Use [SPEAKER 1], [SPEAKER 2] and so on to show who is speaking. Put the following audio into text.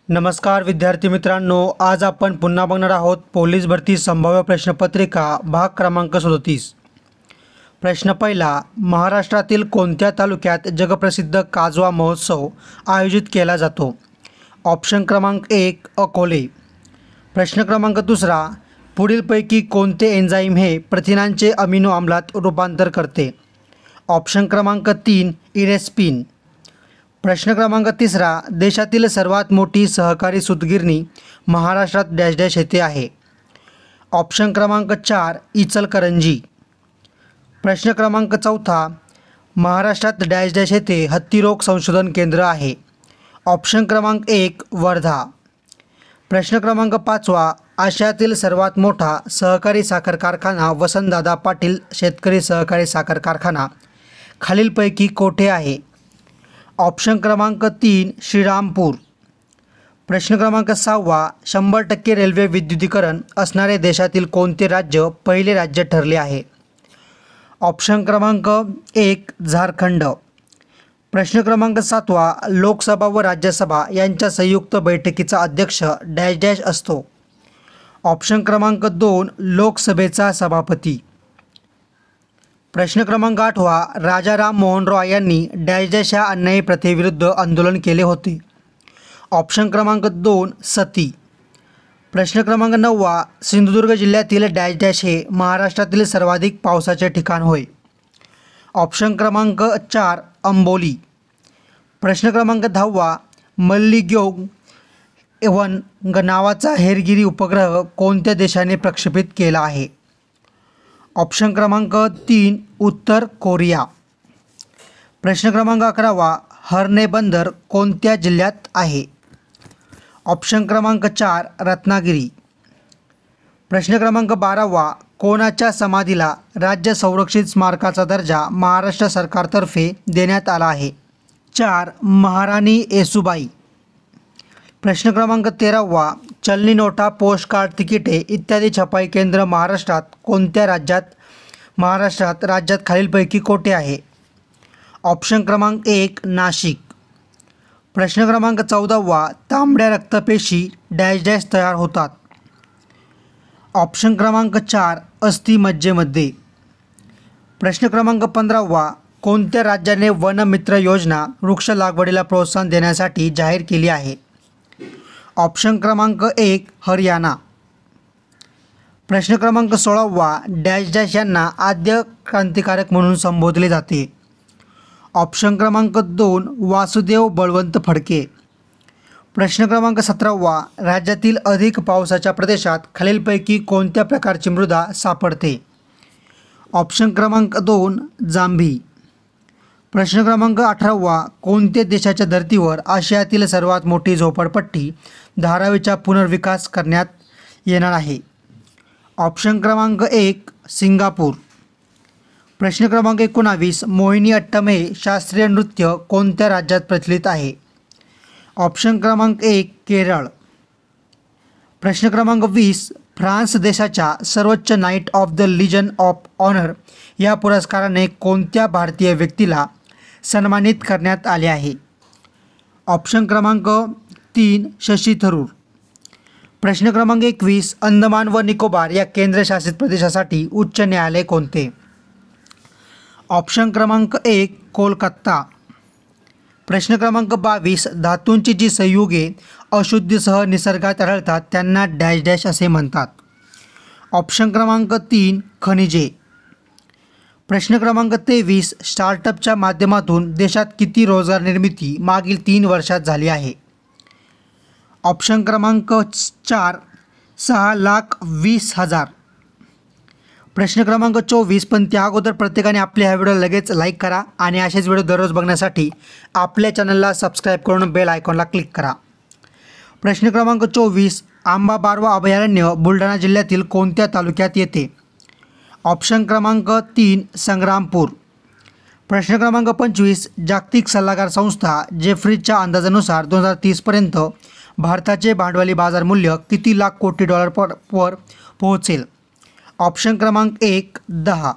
[SPEAKER 1] नमस्कार विद्यार्थी मित्रांनो, आज आपण पुन्हा बघणार आहोत पोलीस भरती संभाव्य प्रश्नपत्रिका भाग क्रमांक 37। प्रश्न पहिला, महाराष्ट्रातील कोणत्या तालुक्यात जगप्रसिद्ध काजवा महोत्सव आयोजित केला जातो? ऑप्शन क्रमांक 1 अकोले। प्रश्न क्रमांक दुसरा, पुढीलपैकी कोणते एन्झाईम हे प्रथिनांचे अमिनो आम्लात रूपांतर करते? ऑप्शन क्रमांक 3 इरेस्पिन। प्रश्न क्रमांक तिसरा, देशातील सर्वात मोठी सहकारी सूतगिरणी महाराष्ट्रात डॅश डॅश येथे आहे? ऑप्शन क्रमांक 4 इचलकरंजी। प्रश्न क्रमांक चौथा, महाराष्ट्रात डॅश डॅश येथे हत्तीरोग संशोधन केंद्र आहे? ऑप्शन क्रमांक 1 वर्धा। प्रश्न क्रमांक पाचवा, आशियातील सर्वात मोठा सहकारी साखर कारखाना वसंतदादा पाटील शेतकरी सहकारी साखर कारखाना खालीलपैकी कोठे आहे? ऑप्शन क्रमांक 3 श्रीरामपूर। प्रश्न क्रमांक 6वा, 100% रेल्वे विद्युतीकरण असणारे देशातील कोणते राज्य पहिले राज्य ठरले आहे? ऑप्शन क्रमांक 1 झारखंड। प्रश्न क्रमांक 7वा, लोकसभा व राज्यसभा यांच्या संयुक्त बैठकीचा अध्यक्ष डॅश डॅश असतो? ऑप्शन क्रमांक 2 लोकसभेचा सभापती। प्रश्न क्रमांक 8वा, राजा राम मोहन रॉय यांनी डॅश डॅश या अन्यायी प्रथेविरुद्ध आंदोलन केले होते? ऑप्शन क्रमांक 2 सती। प्रश्न क्रमांक 9वा, सिंधुदुर्ग जिल्ह्यातील डॅश डॅश हे महाराष्ट्रातील सर्वाधिक पावसाचे ठिकाण होय? ऑप्शन क्रमांक 4 अंबोली। प्रश्न क्रमांक 10वा, मल्लिग्योग 1 नावाचा हेरगिरी उपग्रह कोणत्या देशाने प्रक्षेपित केला आहे? ऑप्शन क्रमांक 3 उत्तर कोरिया। प्रश्न क्रमांक 11वा, हर्णे बंदर कोणत्या जिल्ह्यात आहे? ऑप्शन क्रमांक 4 रत्नागिरी। प्रश्न क्रमांक 12वा, कोणाच्या समाधीला राज्य संरक्षित स्मारकाचा दर्जा महाराष्ट्र सरकारतर्फे देण्यात आला आहे? 4 महाराणी येसूबाई। प्रश्न क्रमांक 13वा, चलनी नोटा पोस्टकार्ड तिकिटे इत्यादी छपाई केंद्र कोणत्या राज्यात खालीलपैकी कोठे आहे? ऑप्शन क्रमांक 1 नाशिक। प्रश्न क्रमांक 14वा, तांबड्या रक्तपेशी डॅश डॅश तयार होतात? ऑप्शन क्रमांक 4 अस्थिमज्जेमध्ये। प्रश्न क्रमांक 15वा, कोणत्या राज्याने वनमित्र योजना वृक्ष लागवडीला प्रोत्साहन देण्यासाठी जाहीर केली आहे? ऑप्शन क्रमांक 1 हरियाणा। प्रश्न क्रमांक 16वा, डॅश डॅश यांना आद्य क्रांतिकारक म्हणून संबोधले जाते? ऑप्शन क्रमांक 2 वासुदेव बळवंत फडके। प्रश्न क्रमांक 17वा, राज्यातील अधिक पावसाच्या प्रदेशात खालीलपैकी कोणत्या प्रकारची मृदा सापडते? ऑप्शन क्रमांक 2 जांभी। प्रश्न क्रमांक 18वा, कोणत्या देशाच्या धर्तीवर आशियातील सर्वात मोठी झोपडपट्टी धारावीचा पुनर्विकास करण्यात येणार आहे? ऑप्शन क्रमांक 1 सिंगापूर। प्रश्न क्रमांक 19, मोहिनीअट्टम हे शास्त्रीय नृत्य कोणत्या राज्यात प्रचलित आहे? ऑप्शन क्रमांक 1 केरळ। प्रश्न क्रमांक 20, फ्रान्स देशाच्या सर्वोच्च Knight of the Legion of Honour या पुरस्काराने कोणत्या भारतीय व्यक्तीला सन्मानित करण्यात आले आहे? ऑप्शन क्रमांक 3 शशी थरूर। प्रश्न क्रमांक 21, अंदमान व निकोबार या केंद्रशासित प्रदेशासाठी उच्च न्यायालय कोणते? ऑप्शन क्रमांक 1 कोलकाता। प्रश्न क्रमांक 22, धातूंची जी संयुगे अशुद्धीसह निसर्गात आढळतात त्यांना डॅश डॅश असे म्हणतात? ऑप्शन क्रमांक 3 खनिजे। प्रश्न क्रमांक 23, स्टार्टअपच्या माध्यमातून देशात किती रोजगार निर्मिती मागील 3 वर्षात झाली आहे? ऑप्शन क्रमांक 4 6,20,000। प्रश्न क्रमांक 24, पण त्या अगोदर प्रत्येकाने आपल्या ह्या व्हिडिओला लगेच लाईक करा आणि असेच व्हिडिओ दररोज बघण्यासाठी आपल्या चॅनलला सबस्क्राईब करून बेल आयकॉनला क्लिक करा। प्रश्न क्रमांक 24, आंबा बारवा अभयारण्य बुलढाणा जिल्ह्यातील कोणत्या तालुक्यात येते? ऑप्शन क्रमांक 3 संग्रामपूर। प्रश्न क्रमांक 25, जागतिक सल्लागार संस्था जेफ्रीजच्या अंदाजानुसार 2030पर्यंत भारताचे भांडवली बाजार मूल्य किती लाख कोटी डॉलरवर पोहोचेल? ऑप्शन क्रमांक 1 10।